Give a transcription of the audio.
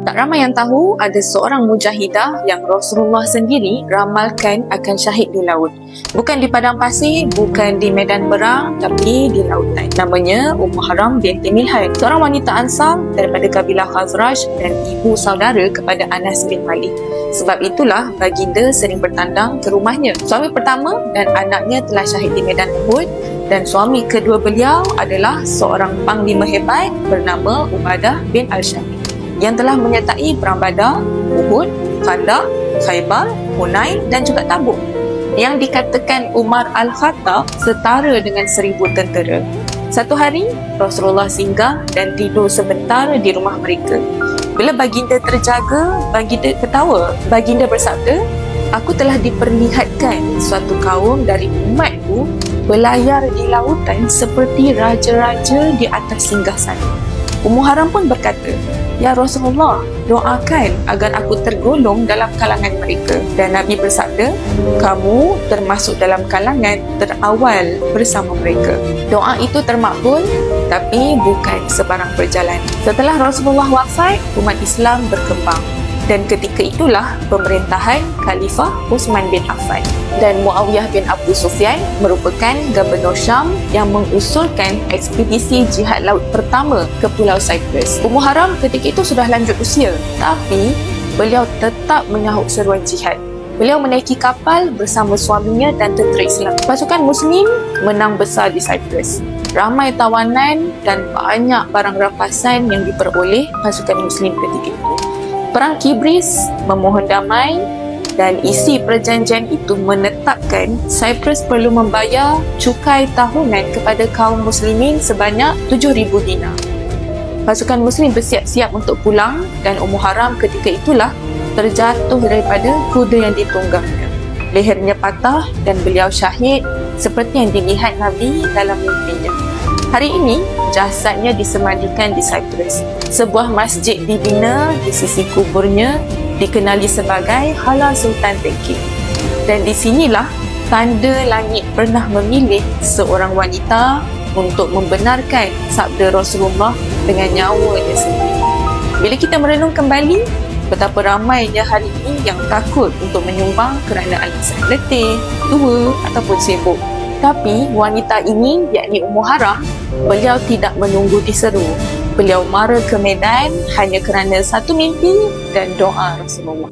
Tak ramai yang tahu ada seorang mujahidah yang Rasulullah sendiri ramalkan akan syahid di laut. Bukan di padang pasir, bukan di medan perang, tapi di lautan. Namanya Ummu Haram binti Milhan, seorang wanita Ansar daripada kabilah Khazraj dan ibu saudara kepada Anas bin Malik. Sebab itulah baginda sering bertandang ke rumahnya. Suami pertama dan anaknya telah syahid di medan Uhud, dan suami kedua beliau adalah seorang panglima hebat bernama Ubadah bin Al-Syami yang telah menyertai perang Badar, Uhud, Khandaq, Khaybar, Hunain dan juga Tabuk, yang dikatakan Umar Al-Khattab setara dengan 1000 tentera. Satu hari, Rasulullah singgah dan tidur sebentar di rumah mereka. Bila baginda terjaga, baginda ketawa. Baginda bersabda, "Aku telah diperlihatkan suatu kaum dari umatku berlayar di lautan seperti raja-raja di atas singgasana." Ummu Haram pun berkata, "Ya Rasulullah, doakan agar aku tergolong dalam kalangan mereka." Dan Nabi bersabda, "Kamu termasuk dalam kalangan terawal bersama mereka." Doa itu termakbul, tapi bukan sebarang berjalan. Setelah Rasulullah wafat, umat Islam berkembang. Dan ketika itulah pemerintahan Khalifah Uthman bin Affan dan Muawiyah bin Abu Sufyan merupakan gubernur Syam yang mengusulkan ekspedisi jihad laut pertama ke Pulau Cyprus. Ummu Haram ketika itu sudah lanjut usia, tapi beliau tetap menyahut seruan jihad. Beliau menaiki kapal bersama suaminya dan tentera Islam. Pasukan Muslim menang besar di Cyprus. Ramai tawanan dan banyak barang rampasan yang diperoleh pasukan Muslim ketika itu. Perang Kibris memohon damai dan isi perjanjian itu menetapkan Cyprus perlu membayar cukai tahunan kepada kaum muslimin sebanyak 7,000 dinar. Pasukan muslim bersiap-siap untuk pulang dan Ummu Haram ketika itulah terjatuh daripada kuda yang ditunggangnya. Lehernya patah dan beliau syahid seperti yang dilihat Nabi dalam mimpinya. Hari ini, jasadnya disemandikan di Cyprus. Sebuah masjid dibina di sisi kuburnya dikenali sebagai Hala Sultan Teki. Dan di sinilah tanda langit pernah memilih seorang wanita untuk membenarkan sabda Rasulullah dengan nyawanya sendiri. Bila kita merenung kembali, betapa ramainya hari ini yang takut untuk menyumbang kerana alasan letih, tua ataupun sibuk. Tapi wanita ini, yakni Ummu Haram, beliau tidak menunggu diseru. Beliau mara ke medan hanya kerana satu mimpi dan doa Rasulullah.